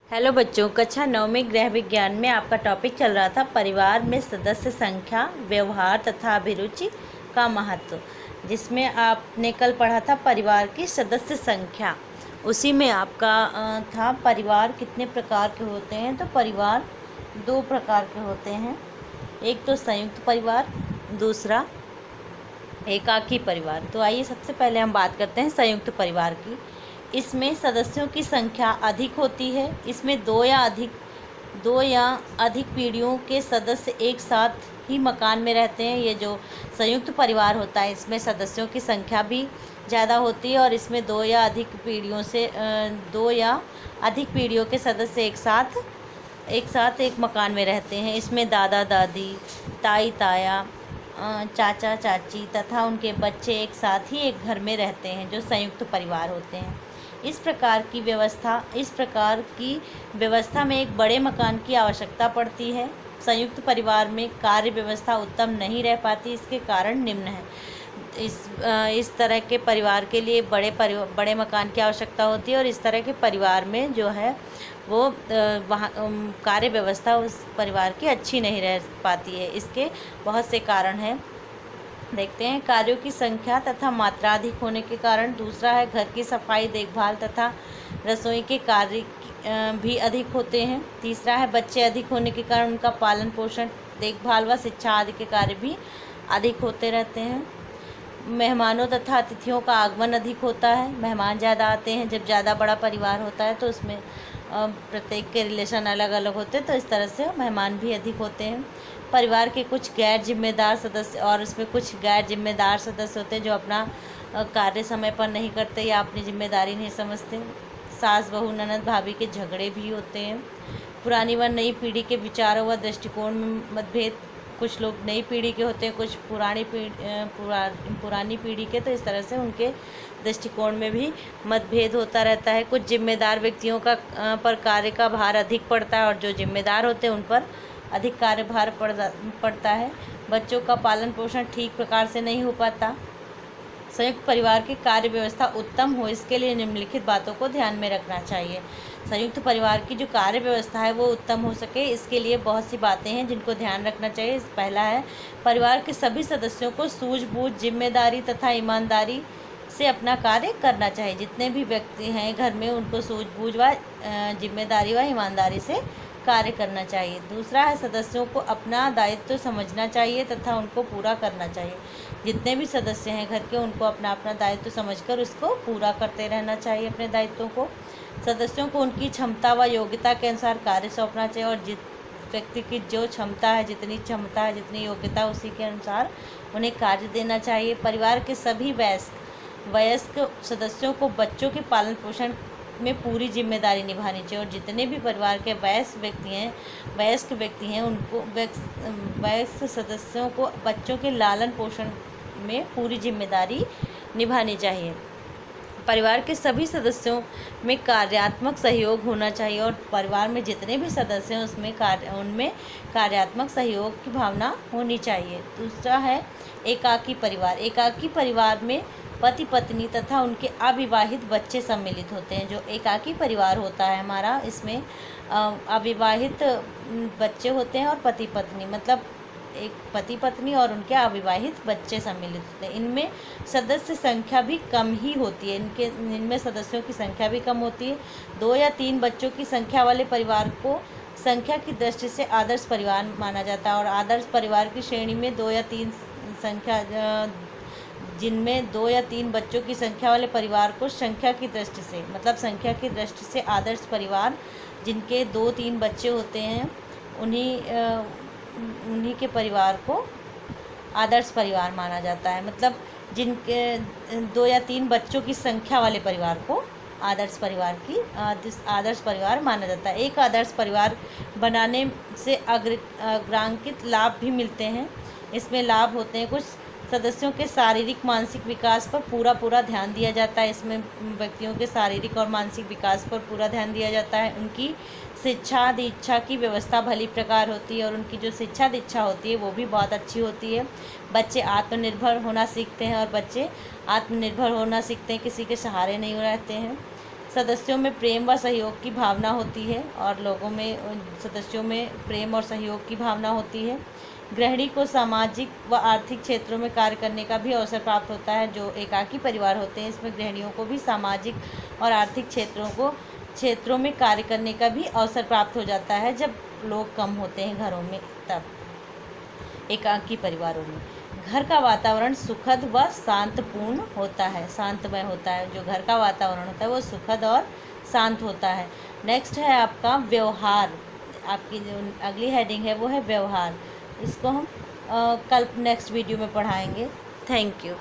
Hello बच्चों, कक्षा 9 में गृह विज्ञान में आपका टॉपिक चल रहा था परिवार में सदस्य संख्या, व्यवहार तथा अभिरुचि का महत्व, जिसमें आपने कल पढ़ा था परिवार की सदस्य संख्या। उसी में आपका था परिवार कितने प्रकार के होते हैं। तो परिवार दो प्रकार के होते हैं, एक तो संयुक्त परिवार, दूसरा एकाकी परिवार। तो आइए सबसे पहले हम बात करते हैं संयुक्त परिवार की। इसमें सदस्यों की संख्या अधिक होती है। इसमें दो या अधिक पीढ़ियों के सदस्य एक साथ ही मकान में रहते हैं। ये जो संयुक्त परिवार होता है, इसमें सदस्यों की संख्या भी ज़्यादा होती है और इसमें दो या अधिक पीढ़ियों के सदस्य एक साथ एक मकान में रहते हैं। इसमें दादा दादी, ताई ताया, चाचा चाची तथा उनके बच्चे एक साथ ही एक घर में रहते हैं, जो संयुक्त परिवार होते हैं। इस प्रकार की व्यवस्था में एक बड़े मकान की आवश्यकता पड़ती है। संयुक्त परिवार में कार्य व्यवस्था उत्तम नहीं रह पाती। इसके कारण निम्न है। इस तरह के परिवार के लिए बड़े मकान की आवश्यकता होती है और इस तरह के परिवार में जो है वो वहाँ कार्य व्यवस्था उस परिवार की अच्छी नहीं रह पाती है। इसके बहुत से कारण हैं, देखते हैं। कार्यों की संख्या तथा मात्रा अधिक होने के कारण। दूसरा है घर की सफाई, देखभाल तथा रसोई के कार्य भी अधिक होते हैं। तीसरा है बच्चे अधिक होने के कारण उनका पालन पोषण, देखभाल व शिक्षा आदि के कार्य भी अधिक होते रहते हैं। मेहमानों तथा अतिथियों का आगमन अधिक होता है। मेहमान ज़्यादा आते हैं। जब ज़्यादा बड़ा परिवार होता है तो उसमें प्रत्येक के रिलेशन अलग अलग होते हैं, तो इस तरह से मेहमान भी अधिक होते हैं। परिवार के कुछ गैर जिम्मेदार सदस्य और उसमें कुछ गैर जिम्मेदार सदस्य होते हैं जो अपना कार्य समय पर नहीं करते या अपनी जिम्मेदारी नहीं समझते। सास बहू ननद भाभी के झगड़े भी होते हैं। पुरानी व नई पीढ़ी के विचारों व दृष्टिकोण में मतभेद। कुछ लोग नई पीढ़ी के होते हैं, कुछ पुरानी पीढ़ी के, तो इस तरह से उनके दृष्टिकोण में भी मतभेद होता रहता है। कुछ जिम्मेदार व्यक्तियों पर कार्य का भार अधिक पड़ता है और जो जिम्मेदार होते हैं उन पर अधिक कार्यभार पड़ता है। बच्चों का पालन पोषण ठीक प्रकार से नहीं हो पाता। संयुक्त परिवार की कार्य व्यवस्था उत्तम हो, इसके लिए निम्नलिखित बातों को ध्यान में रखना चाहिए। संयुक्त परिवार की जो कार्य व्यवस्था है वो उत्तम हो सके, इसके लिए बहुत सी बातें हैं जिनको ध्यान रखना चाहिए। पहला है परिवार के सभी सदस्यों को सूझबूझ, जिम्मेदारी तथा ईमानदारी से अपना कार्य करना चाहिए। जितने भी व्यक्ति हैं घर में उनको सूझबूझ व जिम्मेदारी व ईमानदारी से कार्य करना चाहिए। दूसरा है सदस्यों को अपना दायित्व समझना चाहिए तथा उनको पूरा करना चाहिए। जितने भी सदस्य हैं घर के, उनको अपना अपना दायित्व समझकर उसको पूरा करते रहना चाहिए अपने दायित्वों को। सदस्यों को उनकी क्षमता व योग्यता के अनुसार कार्य सौंपना चाहिए और जिस व्यक्ति की जो क्षमता है, जितनी योग्यता, उसी के अनुसार उन्हें कार्य देना चाहिए। परिवार के सभी वयस्क सदस्यों को बच्चों के पालन पोषण में पूरी जिम्मेदारी निभानी चाहिए और जितने भी परिवार के वयस्क व्यक्ति हैं उनको वयस्क सदस्यों को बच्चों के लालन पोषण में पूरी जिम्मेदारी निभानी चाहिए। परिवार के सभी सदस्यों में कार्यात्मक सहयोग होना चाहिए और परिवार में जितने भी सदस्य हैं उनमें कार्यात्मक सहयोग की भावना होनी चाहिए। दूसरा है एकाकी परिवार। एकाकी परिवार में पति पत्नी तथा उनके अविवाहित बच्चे सम्मिलित होते हैं। जो एकाकी परिवार होता है हमारा, इसमें अविवाहित बच्चे होते हैं और पति पत्नी, मतलब एक पति पत्नी और उनके अविवाहित बच्चे सम्मिलित होते हैं। इनमें सदस्य संख्या भी कम ही होती है। इनमें सदस्यों की संख्या भी कम होती है। 2 या 3 बच्चों की संख्या वाले परिवार को संख्या की दृष्टि से आदर्श परिवार माना जाता है और आदर्श परिवार की श्रेणी में 2 या 3 जिनमें 2 या 3 बच्चों की संख्या वाले परिवार को संख्या की दृष्टि से आदर्श परिवार, जिनके 2-3 बच्चे होते हैं उन्हीं के परिवार को आदर्श परिवार माना जाता है। मतलब जिनके 2 या 3 बच्चों की संख्या वाले परिवार को आदर्श परिवार माना जाता है। एक आदर्श परिवार बनाने से अग्रांकित लाभ भी मिलते हैं। इसमें लाभ होते हैं, कुछ सदस्यों के शारीरिक मानसिक विकास पर पूरा ध्यान दिया जाता है। इसमें व्यक्तियों के शारीरिक और मानसिक विकास पर पूरा ध्यान दिया जाता है। उनकी शिक्षा दीक्षा की व्यवस्था भली प्रकार होती है और उनकी जो शिक्षा दीक्षा होती है वो भी बहुत अच्छी होती है। बच्चे आत्मनिर्भर होना सीखते हैं, किसी के सहारे नहीं रहते हैं। सदस्यों में प्रेम व सहयोग की भावना होती है और लोगों में, सदस्यों में प्रेम और सहयोग की भावना होती है। गृहिणी को सामाजिक व आर्थिक क्षेत्रों में कार्य करने का भी अवसर प्राप्त होता है। जो एकाकी परिवार होते हैं इसमें गृहिणियों को भी सामाजिक और आर्थिक क्षेत्रों में कार्य करने का भी अवसर प्राप्त हो जाता है जब लोग कम होते हैं घरों में, तब एकाकी परिवारों में। घर का वातावरण सुखद व शांतपूर्ण होता है, शांतमय होता है। जो घर का वातावरण होता है वो सुखद और शांत होता है। नेक्स्ट है आपका व्यवहार। आपकी जो अगली हेडिंग है वो है व्यवहार। इसको हम कल नेक्स्ट वीडियो में पढ़ाएंगे। Thank you.